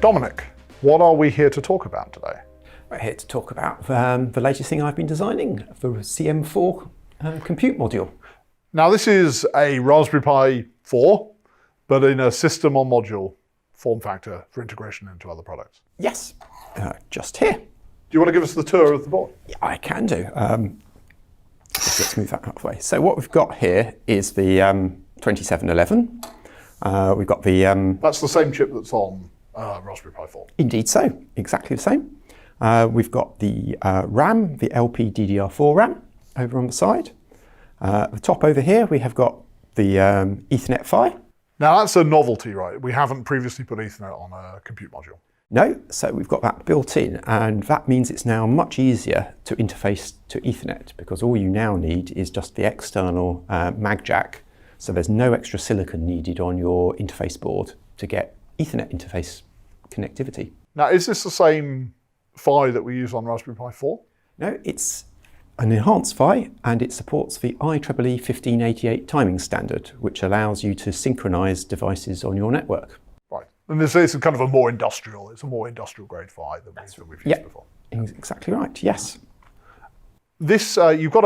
Dominic, what are we here to talk about today? We're here to talk about the latest thing I've been designing, the CM4 compute module. Now this is a Raspberry Pi 4, but in a system on module form factor for integration into other products. Yes, just here. Do you want to give us the tour of the board? Yeah, I can do. Let's move that out of the way. So what we've got here is the 2711. We've got the... That's the same chip that's on Raspberry Pi 4. Indeed so, exactly the same. We've got the RAM, the LPDDR4 RAM over on the side. At the top over here we have got the Ethernet PHY. Now that's a novelty, right? We haven't previously put Ethernet on a compute module. No, so we've got that built in, and that means it's now much easier to interface to Ethernet, because all you now need is just the external mag jack. So there's no extra silicon needed on your interface board to get Ethernet interface connectivity. Now, is this the same PHY that we use on Raspberry Pi 4? No, it's an enhanced PHY, and it supports the IEEE 1588 timing standard, which allows you to synchronize devices on your network. Right, and this is kind of a more industrial, it's a more industrial grade PHY than we've used before. Exactly right, yes. This, you've got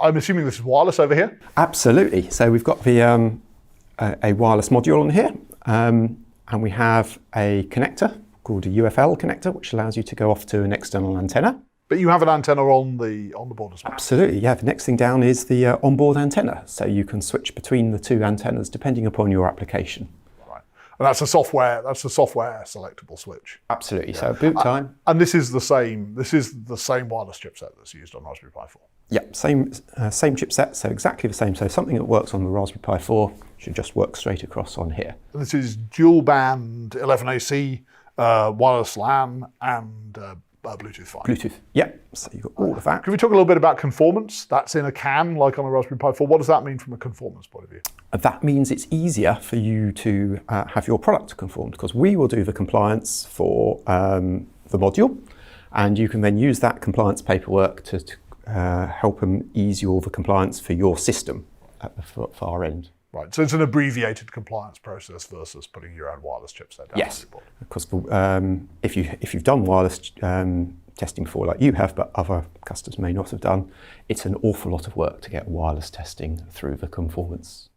I'm assuming this is wireless over here? Absolutely, so we've got the a wireless module on here, and we have a connector called a UFL connector, which allows you to go off to an external antenna. But you have an antenna on the board as well? Absolutely, yeah. The next thing down is the onboard antenna, so you can switch between the two antennas depending upon your application. Right, and that's a software selectable switch. Absolutely. Yeah. So boot time. And this is the same wireless chipset that's used on Raspberry Pi 4. Yeah, same chipset, so exactly the same. So something that works on the Raspberry Pi 4 should just work straight across on here. And this is dual band 11AC, wireless LAN, and Bluetooth 5. Bluetooth, yeah, so you've got all of that. Can we talk a little bit about conformance? That's in a CAN, like on a Raspberry Pi 4. What does that mean from a conformance point of view? That means it's easier for you to have your product conformed, because we will do the compliance for the module, and you can then use that compliance paperwork to help them ease all the compliance for your system at the far end. Right, so it's an abbreviated compliance process versus putting your own wireless chipset down. Yes, because if you've done wireless testing before, like you have, but other customers may not have done, it's an awful lot of work to get wireless testing through the conformance.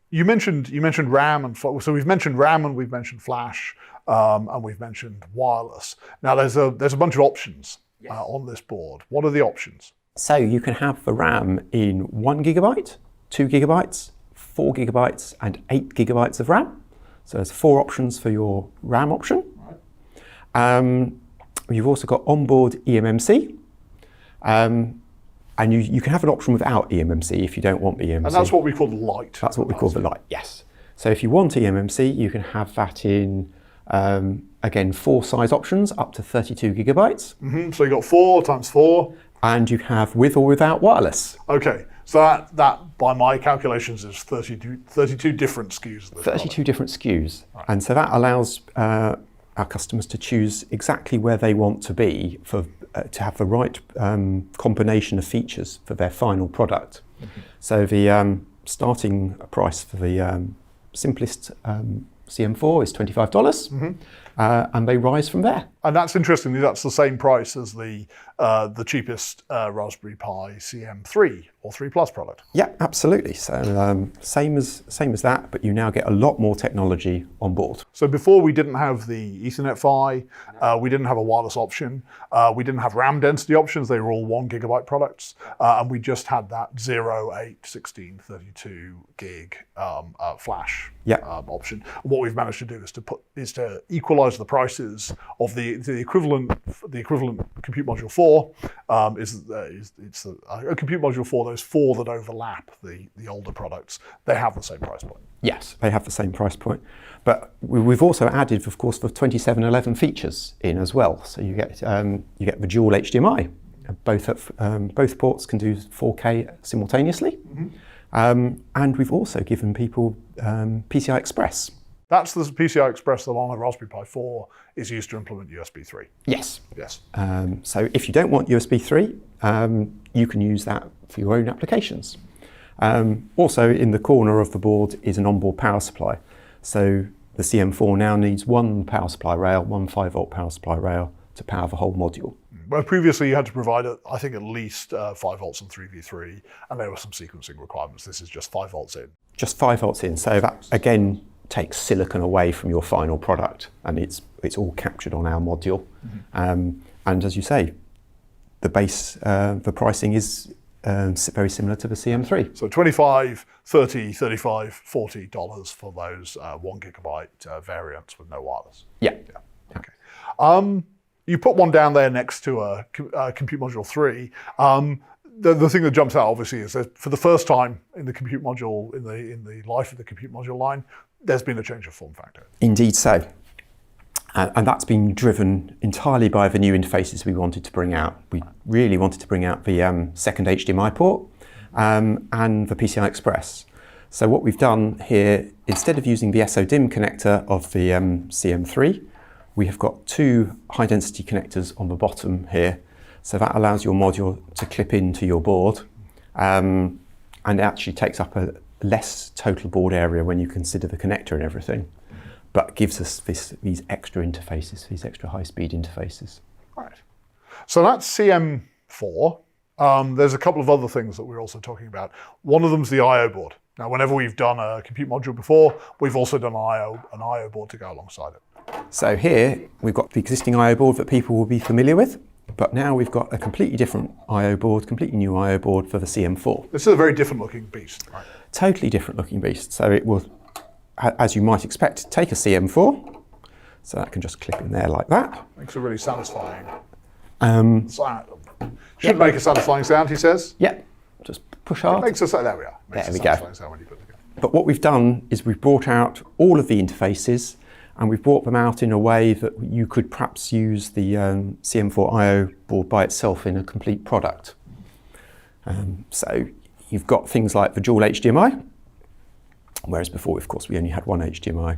You mentioned RAM and so we've mentioned RAM and we've mentioned flash and we've mentioned wireless. Now there's a bunch of options on this board. What are the options? So you can have the RAM in 1 gigabyte, 2 gigabytes, 4 gigabytes and 8 gigabytes of RAM. So there's 4 options for your RAM option. Right. You've also got onboard eMMC. And you can have an option without eMMC if you don't want the eMMC. And that's what we call the Lite. That's what we call the Lite, yes. So if you want eMMC, you can have that in, again, 4 size options, up to 32 gigabytes. Mm-hmm. So you've got 4 times 4. And you have with or without wireless. Okay, so that by my calculations is 32 different SKUs. 32 different SKUs. Right. And so that allows our customers to choose exactly where they want to be for to have the right combination of features for their final product. Mm-hmm. So the starting price for the simplest CM4 is $25, mm-hmm. And they rise from there. And that's interesting. That's the same price as the cheapest Raspberry Pi CM3 or 3 Plus product. Yeah, absolutely. So same as that, but you now get a lot more technology on board. So before we didn't have the Ethernet PHY, we didn't have a wireless option, we didn't have RAM density options. They were all 1 gigabyte products, and we just had that 0, 8, 16, 32 gig flash option. And what we've managed to do is to equalize the prices of the equivalent compute module 4 it's a compute module 4. Those 4 that overlap the older products, they have the same price point. Yes, they have the same price point, but we've also added, of course, the 2711 features in as well. So you get the dual HDMI. Both ports can do 4K simultaneously, mm-hmm. And we've also given people PCI Express. That's the PCI Express that on a Raspberry Pi 4 is used to implement USB 3. Yes. Yes. So if you don't want USB 3, you can use that for your own applications. Also in the corner of the board is an onboard power supply. So the CM4 now needs one power supply rail, one 5-volt power supply rail to power the whole module. Where previously you had to provide, I think, at least 5 volts and 3v3, and there were some sequencing requirements. This is just 5 volts in. Just 5 volts in, so that again takes silicon away from your final product, and it's all captured on our module. And as you say, the pricing is very similar to the CM3. So $25, $30, $35, $40 for those 1 gigabyte variants with no wireless. Yeah. Okay. You put one down there next to a Compute Module 3. The thing that jumps out obviously is that for the first time in the Compute Module, in the life of the Compute Module line, there's been a change of form factor. Indeed so. And that's been driven entirely by the new interfaces we wanted to bring out. We really wanted to bring out the second HDMI port and the PCI Express. So what we've done here, instead of using the SODIMM connector of the CM3, we have got 2 high-density connectors on the bottom here. So that allows your module to clip into your board, and it actually takes up a less total board area when you consider the connector and everything, but gives us these extra interfaces, these extra high-speed interfaces. Right. So that's CM4. There's a couple of other things that we're also talking about. One of them's the I/O board. Now, whenever we've done a compute module before, we've also done an I/O board to go alongside it. So here we've got the existing I/O board that people will be familiar with, but now we've got a completely different I/O board, completely new I/O board for the CM4. This is a very different looking beast, right? Totally different looking beast. So it will, as you might expect, take a CM4. So that can just clip in there like that. Makes a really satisfying sound. Should make a satisfying sound, he says. Yeah, just push hard. Makes a, there we are. Makes There we a satisfying sound when you put it together. But what we've done is we've brought out all of the interfaces, and we've brought them out in a way that you could perhaps use the CM4 I/O board by itself in a complete product. So you've got things like the dual HDMI, whereas before, of course, we only had one HDMI.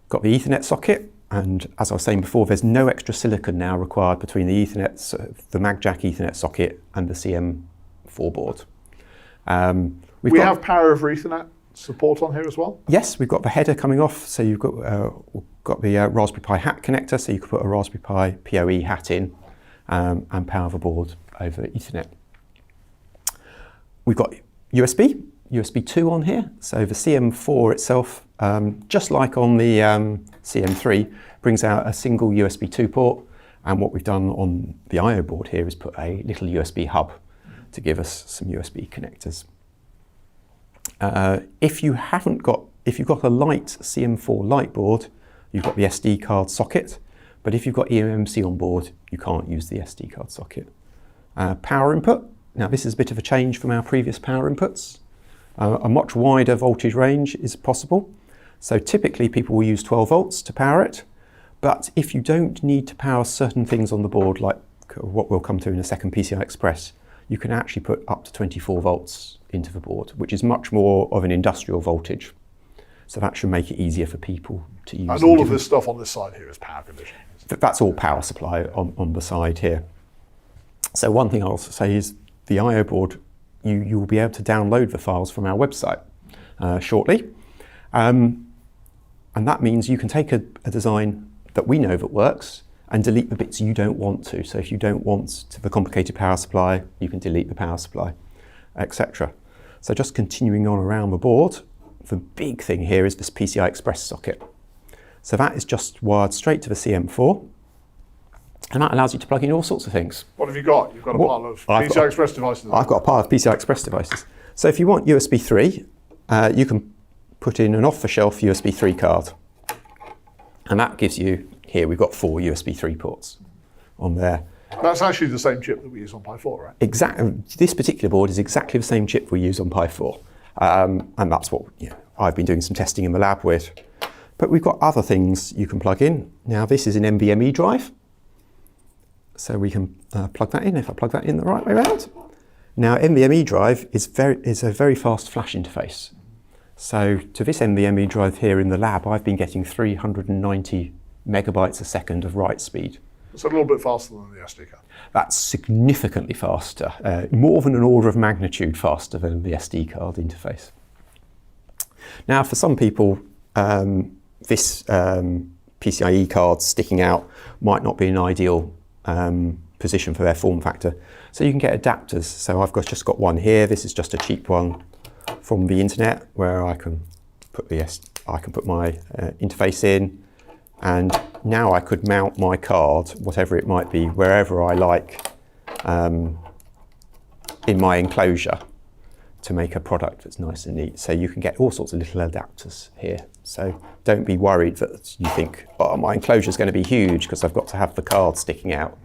Got the Ethernet socket, and as I was saying before, there's no extra silicon now required between the Ethernet, the MagJack Ethernet socket and the CM4 board. We have Power over Ethernet support on here as well? Yes, we've got the header coming off, so you've got the Raspberry Pi hat connector, so you could put a Raspberry Pi PoE hat in and power the board over Ethernet. We've got USB 2 on here, so the CM4 itself, just like on the CM3, brings out a single USB 2 port, and what we've done on the I/O board here is put a little USB hub to give us some USB connectors. If you've got a light CM4 light board, you've got the SD card socket, but if you've got eMMC on board, you can't use the SD card socket. Power input, now this is a bit of a change from our previous power inputs. A much wider voltage range is possible. So typically people will use 12 volts to power it, but if you don't need to power certain things on the board, like what we'll come to in a second, PCI Express, you can actually put up to 24 volts into the board, which is much more of an industrial voltage. So that should make it easier for people to use. And all of this stuff on this side here is power conditioning. That's all power supply on the side here. So one thing I'll also say is the I/O board, you will be able to download the files from our website shortly. And that means you can take a design that we know that works and delete the bits you don't want to. So if you don't want the complicated power supply, you can delete the power supply, etc. So just continuing on around the board, the big thing here is this PCI Express socket. So that is just wired straight to the CM4, and that allows you to plug in all sorts of things. What have you got? You've got a pile of PCI Express devices. I've got a pile of PCI Express devices. So if you want USB 3, you can put in an off-the-shelf USB 3 card. And that gives you, here we've got 4 USB 3 ports on there. That's actually the same chip that we use on Pi 4, right? Exactly. This particular board is exactly the same chip we use on Pi 4. And that's what I've been doing some testing in the lab with. But we've got other things you can plug in. Now this is an NVMe drive. So we can plug that in, if I plug that in the right way around. Now NVMe drive is a very fast flash interface. So to this NVMe drive here in the lab, I've been getting 390 megabytes a second of write speed. It's a little bit faster than the SD card. That's significantly faster, more than an order of magnitude faster than the SD card interface. Now for some people, this PCIe card sticking out might not be an ideal position for their form factor. So you can get adapters. So I've just got one here. This is just a cheap one from the internet where I can put my interface in, and now I could mount my card, whatever it might be, wherever I like in my enclosure to make a product that's nice and neat. So you can get all sorts of little adapters here. So don't be worried that you think, oh, my enclosure is going to be huge because I've got to have the card sticking out.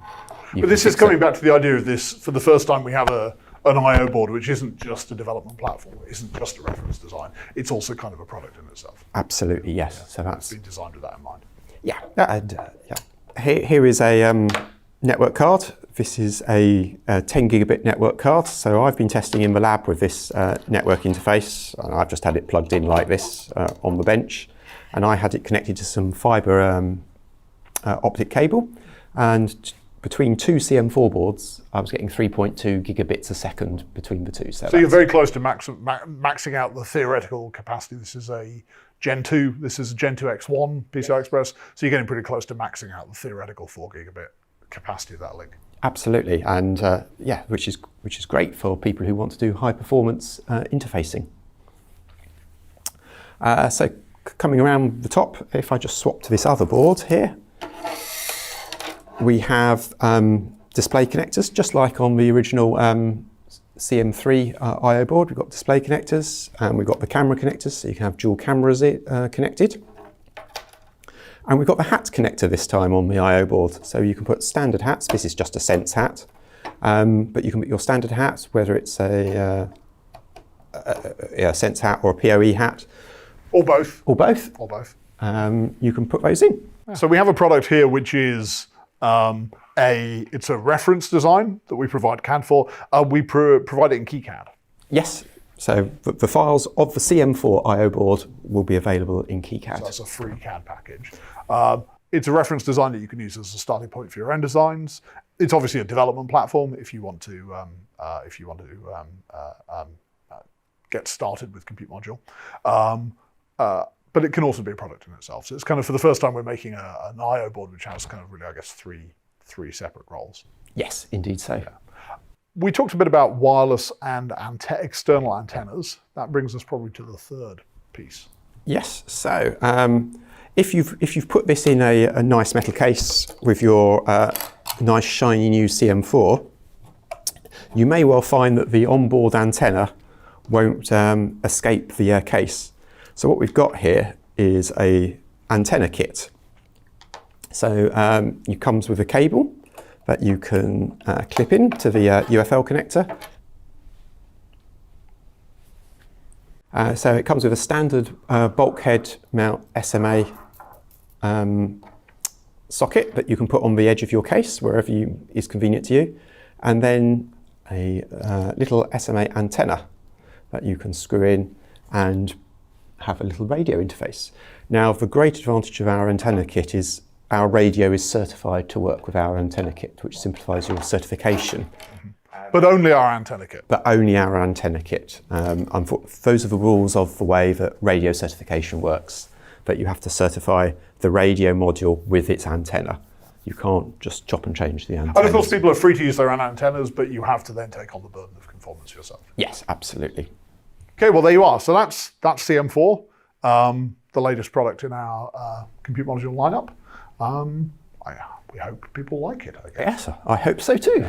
But this is coming back to the idea of this, for the first time we have an I/O board which isn't just a development platform, it isn't just a reference design, it's also kind of a product in itself. Absolutely, yes. Yeah, so that's been designed with that in mind. Yeah, Here is a network card. This is a 10 gigabit network card. So I've been testing in the lab with this network interface, and I've just had it plugged in like this on the bench, and I had it connected to some fiber optic cable, and between two CM4 boards, I was getting 3.2 gigabits a second between the two. So you're very close to maxing out the theoretical capacity. This is a Gen 2, this is a Gen 2 X1 PCI Express, so you're getting pretty close to maxing out the theoretical 4 gigabit capacity of that link. Absolutely, and which is great for people who want to do high performance interfacing. So coming around the top, if I just swap to this other board here, we have display connectors, just like on the original CM3 I/O board. We've got display connectors, and we've got the camera connectors, so you can have dual cameras connected. And we've got the hat connector this time on the I/O board, so you can put standard hats. This is just a Sense hat, but you can put your standard hats, whether it's a Sense hat or a PoE hat, or both. Or both. Or both. You can put those in. So we have a product here which is it's a reference design that we provide CAD for. We provide it in KiCad. Yes. So the files of the CM4 I/O board will be available in KiCad. So that's a free CAD package. It's a reference design that you can use as a starting point for your own designs. It's obviously a development platform if you want to get started with Compute Module. But it can also be a product in itself. So it's kind of, for the first time, we're making an I/O board which has kind of really, I guess, three separate roles. Yes, indeed so. Yeah. We talked a bit about wireless and external antennas. That brings us probably to the third piece. Yes. So if you've put this in a nice metal case with your nice shiny new CM4, you may well find that the onboard antenna won't escape the case. So what we've got here is a antenna kit. So it comes with a cable that you can clip in to the UFL connector. So it comes with a standard bulkhead mount SMA socket that you can put on the edge of your case wherever is convenient to you, and then a little SMA antenna that you can screw in and have a little radio interface. Now, the great advantage of our antenna kit is our radio is certified to work with our antenna kit, which simplifies your certification. But only our antenna kit. But only our antenna kit. Those are the rules of the way that radio certification works, that you have to certify the radio module with its antenna. You can't just chop and change the antenna. And of course, people are free to use their own antennas, but you have to then take on the burden of conformance yourself. Yes, absolutely. Okay, well, there you are. So that's CM4, the latest product in our Compute Module lineup. We hope people like it, I guess. Yes, I hope so too.